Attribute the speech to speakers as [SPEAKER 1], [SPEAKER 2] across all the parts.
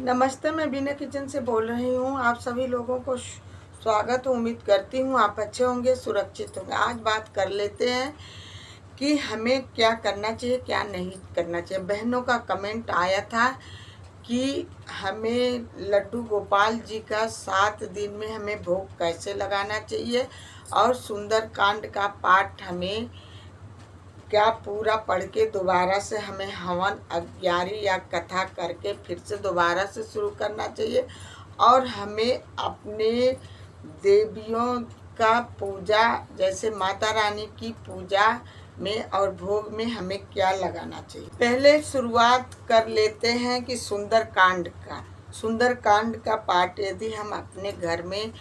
[SPEAKER 1] नमस्ते, मैं बीना किचन से बोल रही हूँ। आप सभी लोगों को स्वागत। उम्मीद करती हूँ आप अच्छे होंगे, सुरक्षित होंगे। आज बात कर लेते हैं कि हमें क्या करना चाहिए, क्या नहीं करना चाहिए। बहनों का कमेंट आया था कि हमें लड्डू गोपाल जी का 7 दिन में हमें भोग कैसे लगाना चाहिए और सुंदर कांड का पाठ हमें क्या पूरा पढ़ के दोबारा से हमें हवन अग्यारी या कथा करके फिर से दोबारा से शुरू करना चाहिए और हमें अपने देवियों का पूजा जैसे माता रानी की पूजा में और भोग में हमें क्या लगाना चाहिए। पहले शुरुआत कर लेते हैं कि सुंदर कांड का पाठ यदि हम अपने घर में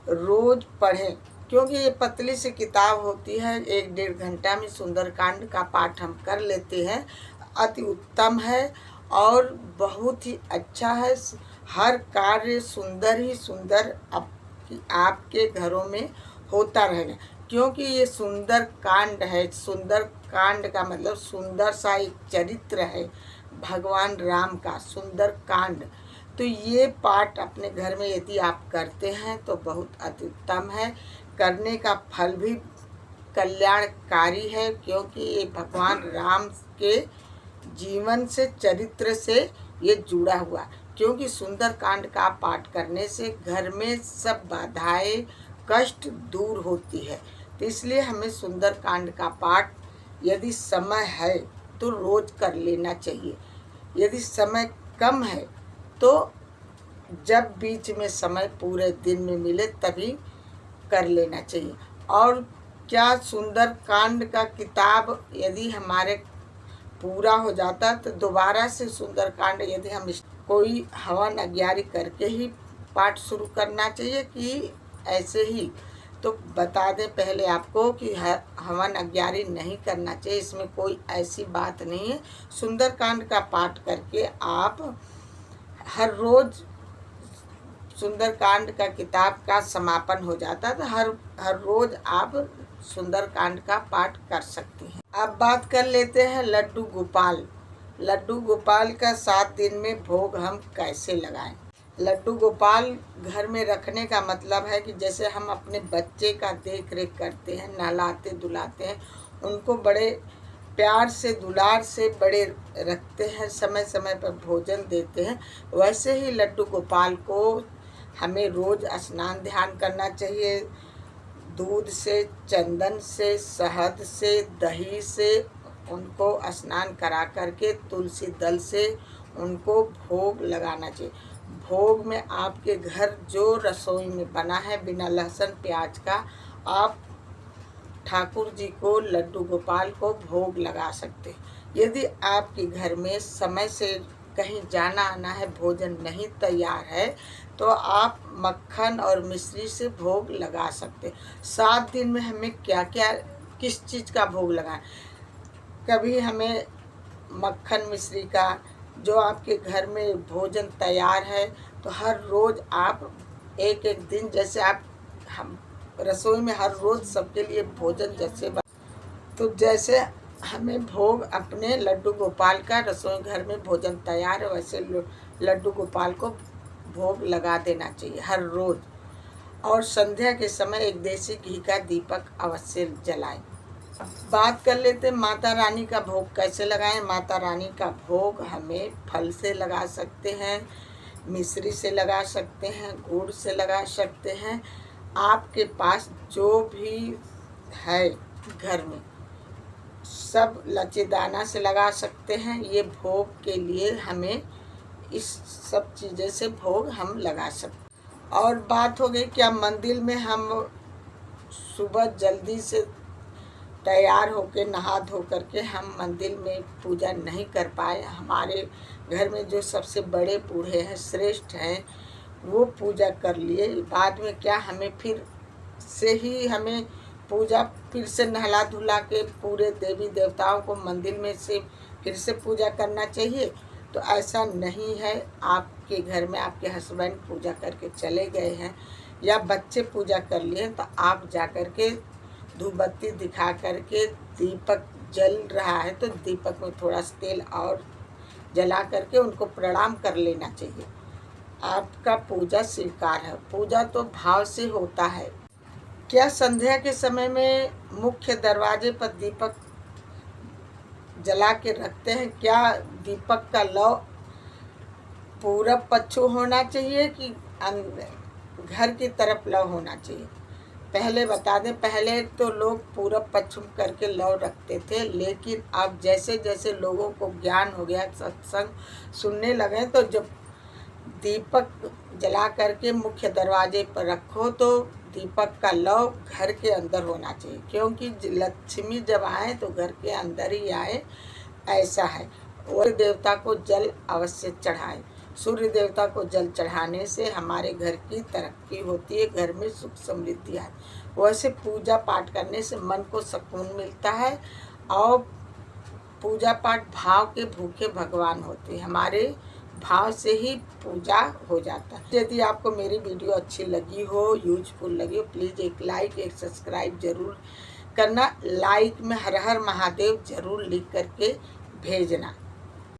[SPEAKER 1] रोज पढ़ें, क्योंकि ये पतली सी किताब होती है, 1-1.5 घंटा में सुंदरकांड का पाठ हम कर लेते हैं। अति उत्तम है और बहुत ही अच्छा है। हर कार्य सुंदर ही सुंदर आपके घरों में होता रहेगा, क्योंकि ये सुंदर कांड है। सुंदर कांड का मतलब सुंदर सा एक चरित्र है भगवान राम का, सुंदर कांड। तो ये पाठ अपने घर में यदि आप करते हैं तो बहुत अति उत्तम है। करने का फल भी कल्याणकारी है, क्योंकि ये भगवान राम के जीवन से, चरित्र से ये जुड़ा हुआ। क्योंकि सुंदर कांड का पाठ करने से घर में सब बाधाएं, कष्ट दूर होती है। तो इसलिए हमें सुंदर कांड का पाठ यदि समय है तो रोज कर लेना चाहिए। यदि समय कम है तो जब बीच में समय पूरे दिन में मिले तभी कर लेना चाहिए। और क्या सुंदर कांड का किताब यदि हमारे पूरा हो जाता तो दोबारा से सुंदर कांड यदि हम कोई हवन अग्यारी करके ही पाठ शुरू करना चाहिए कि ऐसे ही। तो बता दें पहले आपको कि हवन अग्यारी नहीं करना चाहिए, इसमें कोई ऐसी बात नहीं है। सुंदर कांड का पाठ करके आप हर रोज सुंदरकांड का किताब का समापन हो जाता है, तो हर रोज आप सुंदरकांड का पाठ कर सकती हैं। अब बात कर लेते हैं लड्डू गोपाल का 7 दिन में भोग हम कैसे लगाएं। लड्डू गोपाल घर में रखने का मतलब है कि जैसे हम अपने बच्चे का देख रेख करते हैं, नहलाते धुलाते हैं, उनको बड़े प्यार से दुलार से बड़े रखते हैं, समय समय पर भोजन देते हैं, वैसे ही लड्डू गोपाल को हमें रोज स्नान ध्यान करना चाहिए। दूध से, चंदन से, शहद से, दही से उनको स्नान करा करके तुलसी दल से उनको भोग लगाना चाहिए। भोग में आपके घर जो रसोई में बना है बिना लहसुन प्याज का, आप ठाकुर जी को, लड्डू गोपाल को भोग लगा सकते हैं। यदि आपके घर में समय से कहीं जाना आना है, भोजन नहीं तैयार है, तो आप मक्खन और मिश्री से भोग लगा सकते हैं। 7 दिन में हमें क्या क्या किस चीज़ का भोग लगाएं। कभी हमें मक्खन मिश्री का, जो आपके घर में भोजन तैयार है, तो हर रोज़ आप एक एक दिन, जैसे आप हम रसोई में हर रोज़ सबके लिए भोजन तो जैसे हमें भोग अपने लड्डू गोपाल का रसोई घर में भोजन तैयार है, वैसे लड्डू गोपाल को भोग लगा देना चाहिए हर रोज़। और संध्या के समय एक देसी घी का दीपक अवश्य जलाएं। बात कर लेते हैं माता रानी का भोग कैसे लगाएं। माता रानी का भोग हमें फल से लगा सकते हैं, मिश्री से लगा सकते हैं, गुड़ से लगा सकते हैं। आपके पास जो भी है घर में सब लचीदाना से लगा सकते हैं। ये भोग के लिए हमें इस सब चीज़ें से भोग हम लगा सकते। और बात हो गई क्या मंदिर में हम सुबह जल्दी से तैयार होकर नहा धो करके हम मंदिर में पूजा नहीं कर पाए, हमारे घर में जो सबसे बड़े बूढ़े हैं, श्रेष्ठ हैं, वो पूजा कर लिए, बाद में क्या हमें फिर से ही हमें पूजा फिर से नहला धुला के पूरे देवी देवताओं को मंदिर में से फिर से पूजा करना चाहिए? तो ऐसा नहीं है। आपके घर में आपके हस्बैंड पूजा करके चले गए हैं या बच्चे पूजा कर लिए, तो आप जा कर के धूप बत्ती दिखा करके, दीपक जल रहा है तो दीपक में थोड़ा सा तेल और जला करके उनको प्रणाम कर लेना चाहिए। आपका पूजा स्वीकार है। पूजा तो भाव से होता है। क्या संध्या के समय में मुख्य दरवाजे पर दीपक जला के रखते हैं? क्या दीपक का लौ पूरब पश्चिम होना चाहिए कि घर की तरफ लौ होना चाहिए? पहले बता दें, पहले तो लोग पूरब पश्चिम करके लौ रखते थे, लेकिन अब जैसे जैसे लोगों को ज्ञान हो गया, सत्संग सुनने लगे, तो जब दीपक जला करके मुख्य दरवाजे पर रखो तो दीपक का लौ घर के अंदर होना चाहिए, क्योंकि लक्ष्मी जब आए तो घर के अंदर ही आए, ऐसा है। और देवता को जल अवश्य चढ़ाएं। सूर्य देवता को जल चढ़ाने से हमारे घर की तरक्की होती है, घर में सुख समृद्धि आती। वैसे पूजा पाठ करने से मन को सुकून मिलता है और पूजा पाठ भाव के भूखे भगवान होते हैं। हमारे भाव से ही पूजा हो जाता है। यदि आपको मेरी वीडियो अच्छी लगी हो, यूजफुल लगी हो, प्लीज़ एक लाइक, एक सब्सक्राइब जरूर करना। लाइक में हर हर महादेव जरूर लिख करके भेजना।